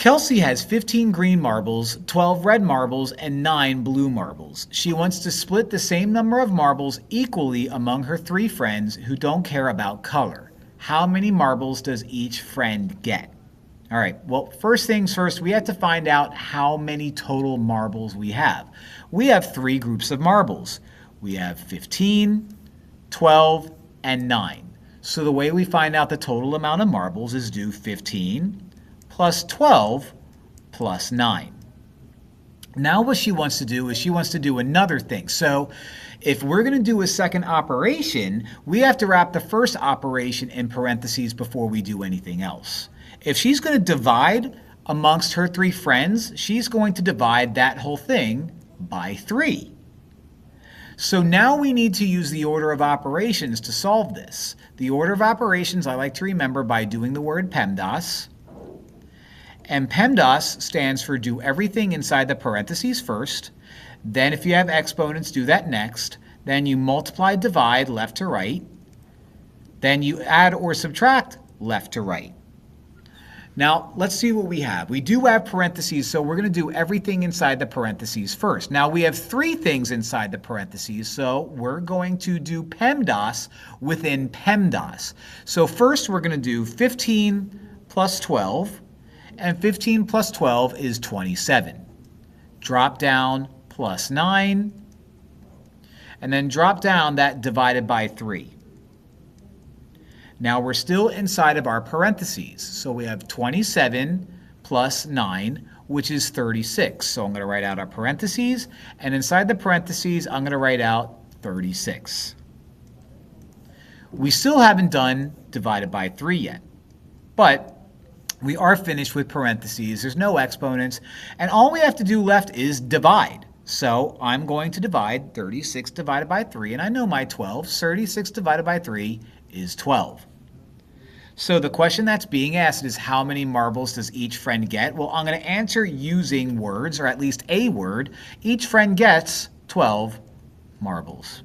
Kelsey has 15 green marbles, 12 red marbles, and 9 blue marbles. She wants to split the same number of marbles equally among her 3 friends who don't care about color. How many marbles does each friend get? All right, well, first things first, we have to find out how many total marbles we have. We have 3 groups of marbles. We have 15, 12, and 9. So the way we find out the total amount of marbles is do 15 plus 12 plus 9. Now what she wants to do is she wants to do another thing. So if we're going to do a second operation, we have to wrap the first operation in parentheses before we do anything else. If she's going to divide amongst her 3 friends, she's going to divide that whole thing by 3. So now we need to use the order of operations to solve this. The order of operations I like to remember by doing the word PEMDAS. And PEMDAS stands for do everything inside the parentheses first. Then if you have exponents, do that next. Then you multiply, divide left to right. Then you add or subtract left to right. Now, let's see what we have. We do have parentheses, so we're going to do everything inside the parentheses first. Now, we have 3 things inside the parentheses, so we're going to do PEMDAS within PEMDAS. So first, we're going to do 15 plus 12, and 15 plus 12 is 27. Drop down plus 9, and then drop down that divided by 3. Now we're still inside of our parentheses. So we have 27 plus 9, which is 36. So I'm going to write out our parentheses, and inside the parentheses, I'm going to write out 36. We still haven't done divided by 3 yet, but we are finished with parentheses. There's no exponents, and all we have to do left is divide. So I'm going to divide 36 divided by 3, and I know my 12. 36 divided by 3 is 12. So the question that's being asked is how many marbles does each friend get? Well, I'm going to answer using words, or at least a word. Each friend gets 12 marbles.